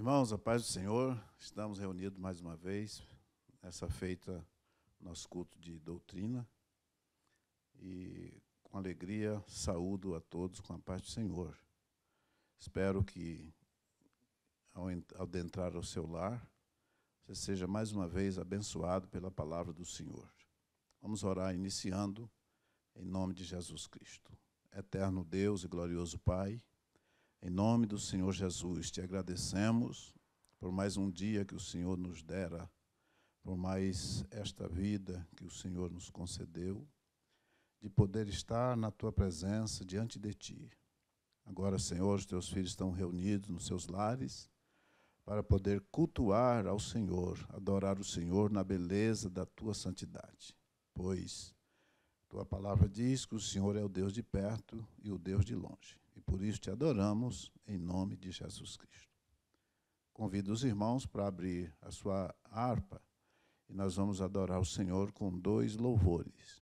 Irmãos, a paz do Senhor, estamos reunidos mais uma vez, nessa feita, nosso culto de doutrina, e com alegria saúdo a todos com a paz do Senhor. Espero que, ao adentrar ao seu lar, você seja mais uma vez abençoado pela palavra do Senhor. Vamos orar iniciando, em nome de Jesus Cristo. Eterno Deus e glorioso Pai, em nome do Senhor Jesus, te agradecemos por mais um dia que o Senhor nos dera, por mais esta vida que o Senhor nos concedeu, de poder estar na tua presença diante de ti. Agora, Senhor, os teus filhos estão reunidos nos seus lares para poder cultuar ao Senhor, adorar o Senhor na beleza da tua santidade. Pois tua palavra diz que o Senhor é o Deus de perto e o Deus de longe. E por isso te adoramos em nome de Jesus Cristo. Convido os irmãos para abrir a sua harpa e nós vamos adorar o Senhor com 2 louvores.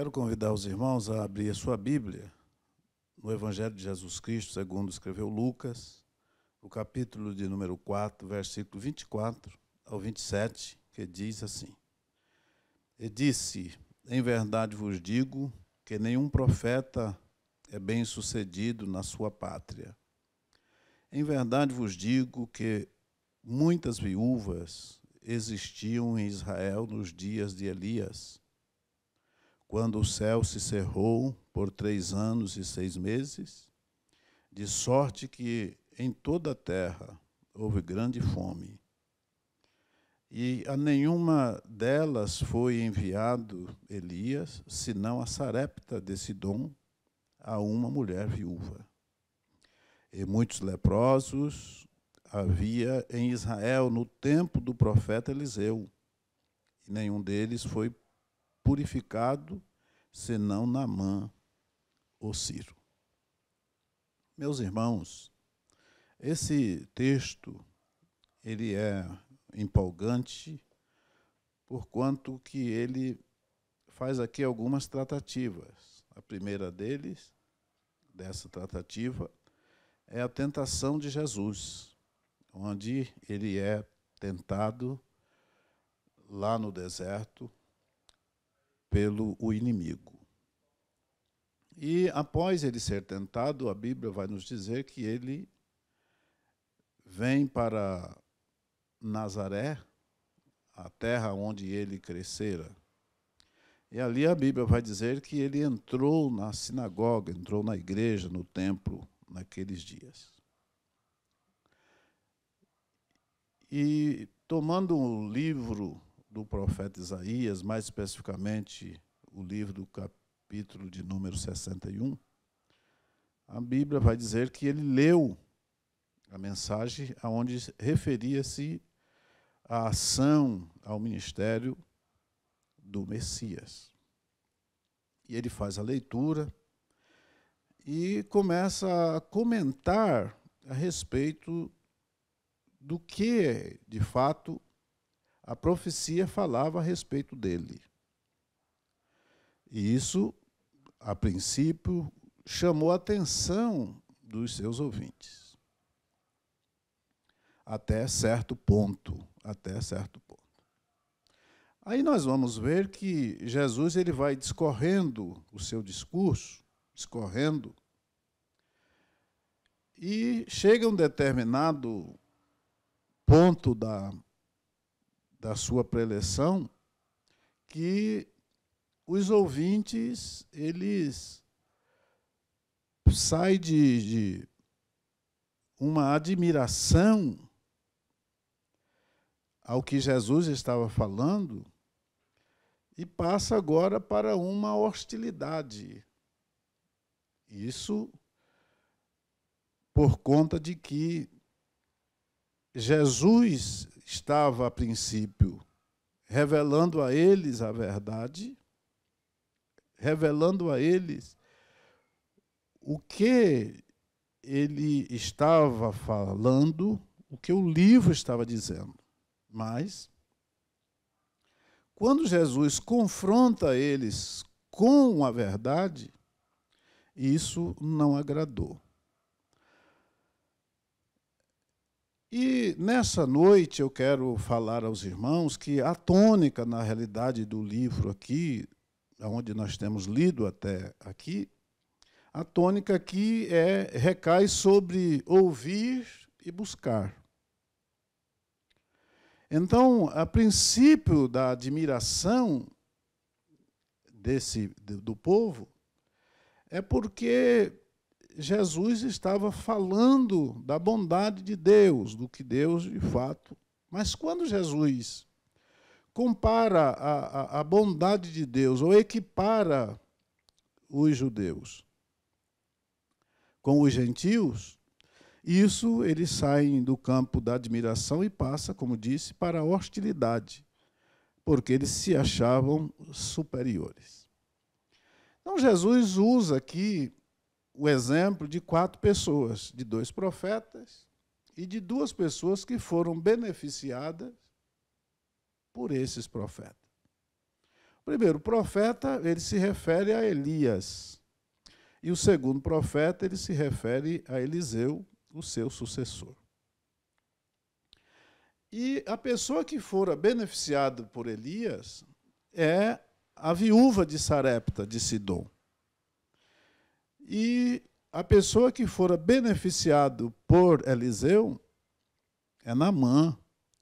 Quero convidar os irmãos a abrir a sua Bíblia no Evangelho de Jesus Cristo, segundo escreveu Lucas, o capítulo de número 4, versículo 24 ao 27, que diz assim: E disse, em verdade vos digo, que nenhum profeta é bem-sucedido na sua pátria. Em verdade vos digo que muitas viúvas existiam em Israel nos dias de Elias, quando o céu se cerrou por 3 anos e 6 meses, de sorte que em toda a terra houve grande fome. E a nenhuma delas foi enviado Elias, senão a Sarepta de Sidom, a uma mulher viúva. E muitos leprosos havia em Israel no tempo do profeta Eliseu, e nenhum deles foi purificado, senão Naamã, o Ciro. Meus irmãos, esse texto ele é empolgante, porquanto que ele faz aqui algumas tratativas. A primeira dessa tratativa, é a tentação de Jesus, onde ele é tentado lá no deserto pelo inimigo. E após ele ser tentado, a Bíblia vai nos dizer que ele vem para Nazaré, a terra onde ele crescera. E ali a Bíblia vai dizer que ele entrou na sinagoga, entrou na igreja, no templo, naqueles dias. E tomando o livro do profeta Isaías, mais especificamente o livro do capítulo de número 61, a Bíblia vai dizer que ele leu a mensagem onde referia-se à ação, ao ministério do Messias. E ele faz a leitura e começa a comentar a respeito do que, de fato, a profecia falava a respeito dele. E isso, a princípio, chamou a atenção dos seus ouvintes. Até certo ponto. Aí nós vamos ver que Jesus ele vai discorrendo o seu discurso, e chega um determinado ponto da sua preleção que os ouvintes, eles saem de uma admiração ao que Jesus estava falando e passa agora para uma hostilidade. Isso por conta de que Jesus estava, a princípio, revelando a eles a verdade, revelando a eles o que ele estava falando, o que o livro estava dizendo. Mas, quando Jesus confronta eles com a verdade, isso não agradou. E nessa noite eu quero falar aos irmãos que a tônica, na realidade, do livro aqui, onde nós temos lido até aqui, a tônica aqui recai sobre ouvir e buscar. Então, a princípio da admiração do povo é porque Jesus estava falando da bondade de Deus, do que Deus de fato. Mas quando Jesus compara a bondade de Deus, ou equipara os judeus com os gentios, isso eles saem do campo da admiração e passa, como disse, para a hostilidade, porque eles se achavam superiores. Então Jesus usa aqui o exemplo de 4 pessoas, de 2 profetas e de 2 pessoas que foram beneficiadas por esses profetas. O primeiro profeta, ele se refere a Elias. E o segundo profeta, ele se refere a Eliseu, o seu sucessor. E a pessoa que fora beneficiada por Elias é a viúva de Sarepta, de Sidom. E a pessoa que fora beneficiado por Eliseu é Naamã,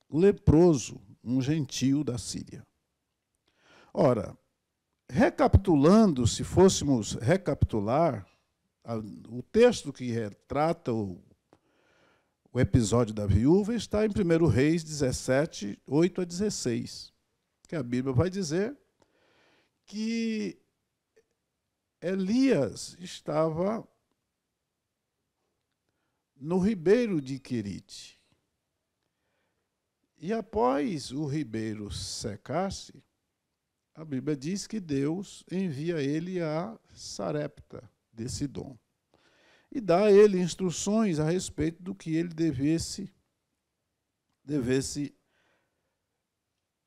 o leproso, um gentio da Síria. Ora, recapitulando, se fôssemos recapitular, o texto que retrata o episódio da viúva está em 1 Reis 17, 8 a 16, que a Bíblia vai dizer que Elias estava no ribeiro de Querite. E após o ribeiro secar-se, a Bíblia diz que Deus envia ele a Sarepta de Sidom e dá a ele instruções a respeito do que ele devesse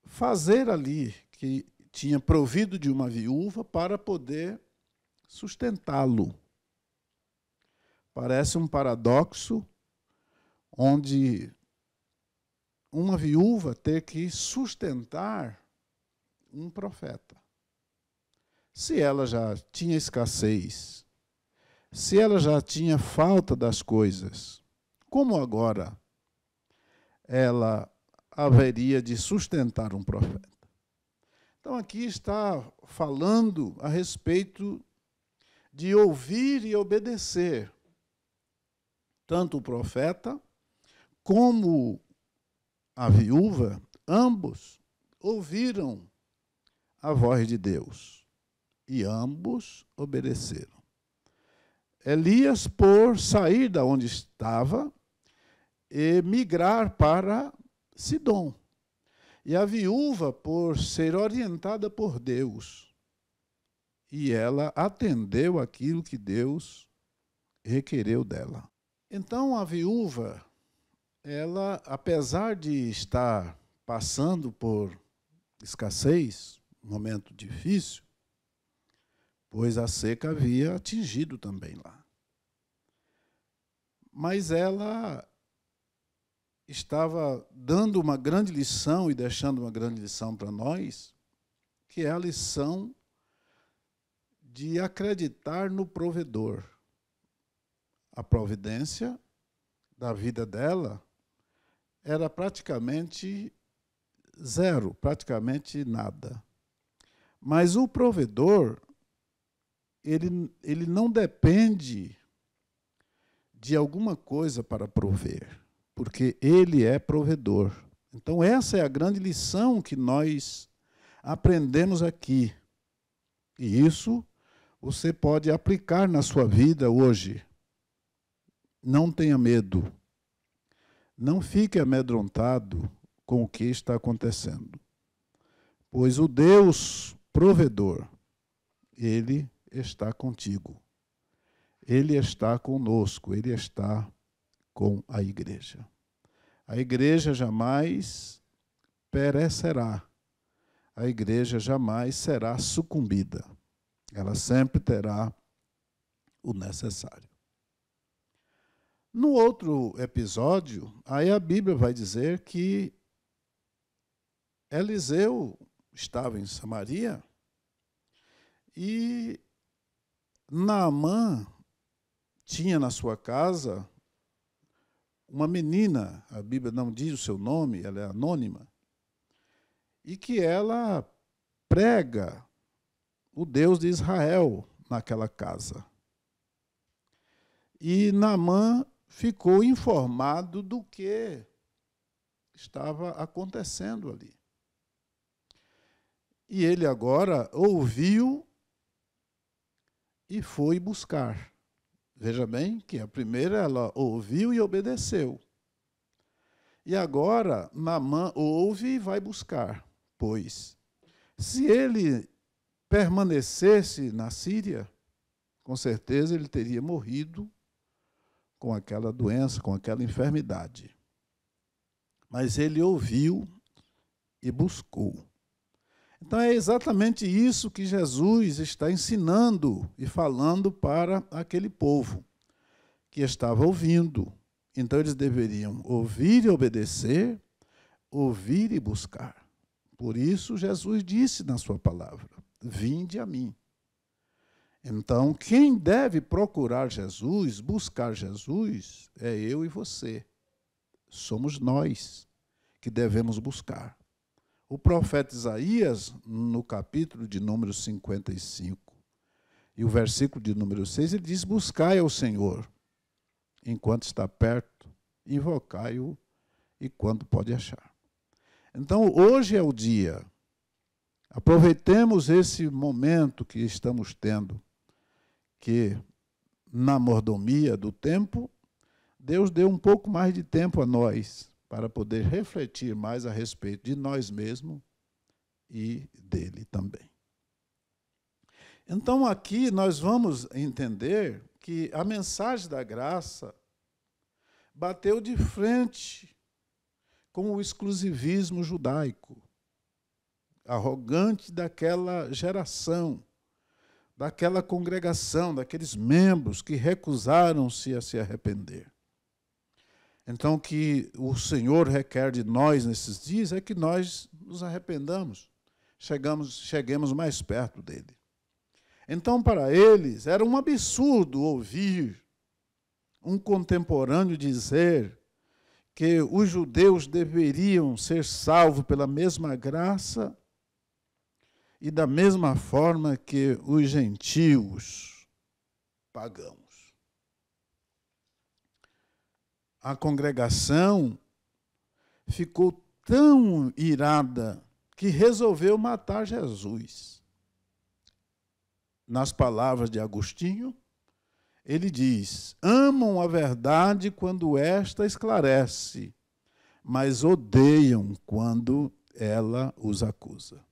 fazer ali, que tinha provido de uma viúva para poder sustentá-lo. Parece um paradoxo onde uma viúva ter que sustentar um profeta. Se ela já tinha escassez, se ela já tinha falta das coisas, como agora ela haveria de sustentar um profeta? Então aqui está falando a respeito de ouvir e obedecer. Tanto o profeta como a viúva, ambos ouviram a voz de Deus e ambos obedeceram. Elias, por sair da onde estava e migrar para Sidom. E a viúva, por ser orientada por Deus. E ela atendeu aquilo que Deus requereu dela. Então, a viúva, ela, apesar de estar passando por escassez, um momento difícil, pois a seca havia atingido também lá. Mas ela estava dando uma grande lição e deixando uma grande lição para nós, que é a lição de acreditar no provedor. A providência da vida dela era praticamente zero, praticamente nada. Mas o provedor, ele não depende de alguma coisa para prover, porque ele é provedor. Então essa é a grande lição que nós aprendemos aqui. E isso você pode aplicar na sua vida hoje. Não tenha medo. Não fique amedrontado com o que está acontecendo. Pois o Deus provedor, ele está contigo. Ele está conosco, ele está com a igreja. A igreja jamais perecerá. A igreja jamais será sucumbida. Ela sempre terá o necessário. No outro episódio, aí a Bíblia vai dizer que Eliseu estava em Samaria e Naamã tinha na sua casa uma menina, a Bíblia não diz o seu nome, ela é anônima, e que ela prega o Deus de Israel naquela casa. E Naamã ficou informado do que estava acontecendo ali. E ele agora ouviu e foi buscar. Veja bem que a primeira ela ouviu e obedeceu. E agora Naamã ouve e vai buscar. Pois, se ele permanecesse na Síria, com certeza ele teria morrido com aquela doença, com aquela enfermidade. Mas ele ouviu e buscou. Então é exatamente isso que Jesus está ensinando e falando para aquele povo que estava ouvindo. Então eles deveriam ouvir e obedecer, ouvir e buscar. Por isso Jesus disse na sua palavra: vinde a mim. Então, quem deve procurar Jesus, buscar Jesus, é eu e você. Somos nós que devemos buscar. O profeta Isaías, no capítulo de número 55, e o versículo de número 6, ele diz: buscai ao Senhor enquanto está perto, invocai-o e quando pode achar. Então, hoje é o dia. Aproveitemos esse momento que estamos tendo, que na mordomia do tempo, Deus deu um pouco mais de tempo a nós para poder refletir mais a respeito de nós mesmos e dele também. Então, aqui nós vamos entender que a mensagem da graça bateu de frente com o exclusivismo judaico, arrogante daquela geração, daquela congregação, daqueles membros que recusaram-se a se arrepender. Então, o que o Senhor requer de nós nesses dias é que nós nos arrependamos, cheguemos mais perto dele. Então, para eles, era um absurdo ouvir um contemporâneo dizer que os judeus deveriam ser salvos pela mesma graça e da mesma forma que os gentios pagãos. A congregação ficou tão irada que resolveu matar Jesus. Nas palavras de Agostinho, ele diz: amam a verdade quando esta esclarece, mas odeiam quando ela os acusa.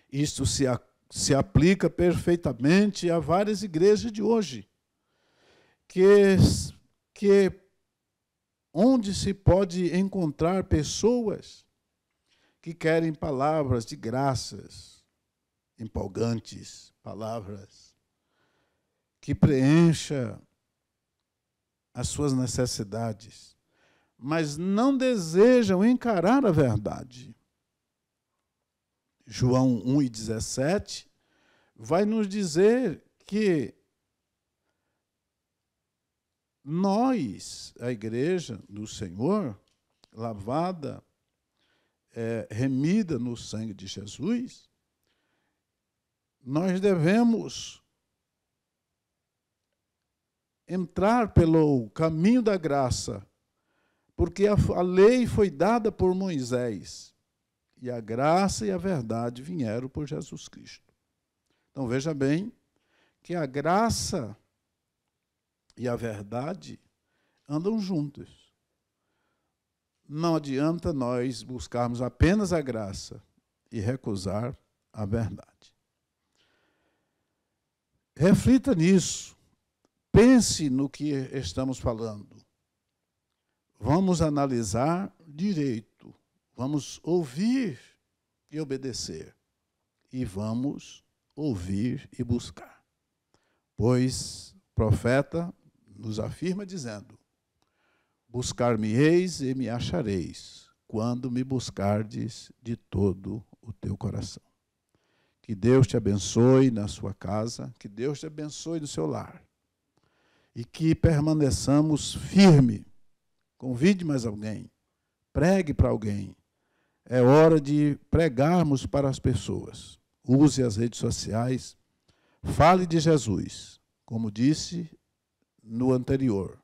Isto se aplica perfeitamente a várias igrejas de hoje, que onde se pode encontrar pessoas que querem palavras de graças, empolgantes, palavras que preencha as suas necessidades, mas não desejam encarar a verdade. João 1,17 vai nos dizer que nós, a igreja do Senhor, lavada, remida no sangue de Jesus, nós devemos entrar pelo caminho da graça, porque a lei foi dada por Moisés, e a graça e a verdade vieram por Jesus Cristo. Então, veja bem que a graça e a verdade andam juntos. Não adianta nós buscarmos apenas a graça e recusar a verdade. Reflita nisso. Pense no que estamos falando. Vamos analisar direito. Vamos ouvir e obedecer. E vamos ouvir e buscar. Pois o profeta nos afirma dizendo: buscar-me-eis e me achareis, quando me buscardes de todo o teu coração. Que Deus te abençoe na sua casa, que Deus te abençoe no seu lar. E que permaneçamos firme. Convide mais alguém, pregue para alguém. É hora de pregarmos para as pessoas. Use as redes sociais, fale de Jesus. Como disse no anterior,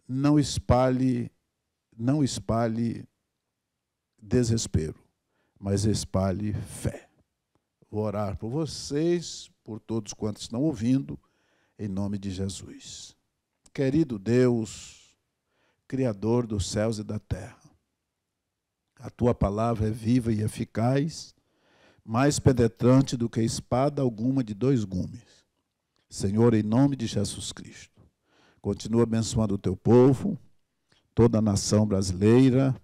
não espalhe desespero, mas espalhe fé. Vou orar por vocês, por todos quantos estão ouvindo, em nome de Jesus. Querido Deus, Criador dos céus e da terra, a tua palavra é viva e eficaz, mais penetrante do que espada alguma de 2 gumes. Senhor, em nome de Jesus Cristo, continua abençoando o teu povo, toda a nação brasileira,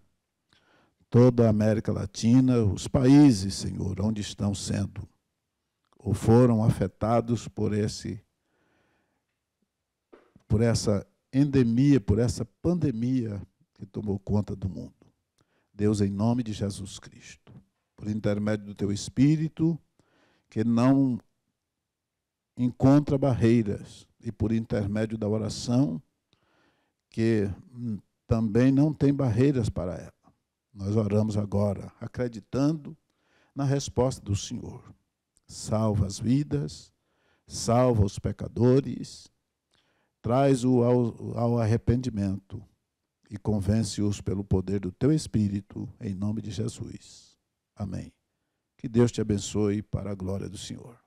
toda a América Latina, os países, Senhor, onde estão sendo ou foram afetados por essa endemia, por essa pandemia que tomou conta do mundo. Deus, em nome de Jesus Cristo, por intermédio do Teu Espírito, que não encontra barreiras, e por intermédio da oração, que também não tem barreiras para ela. Nós oramos agora, acreditando na resposta do Senhor. Salva as vidas, salva os pecadores, traz-o ao arrependimento e convence-os pelo poder do Teu Espírito, em nome de Jesus. Amém. Que Deus te abençoe para a glória do Senhor.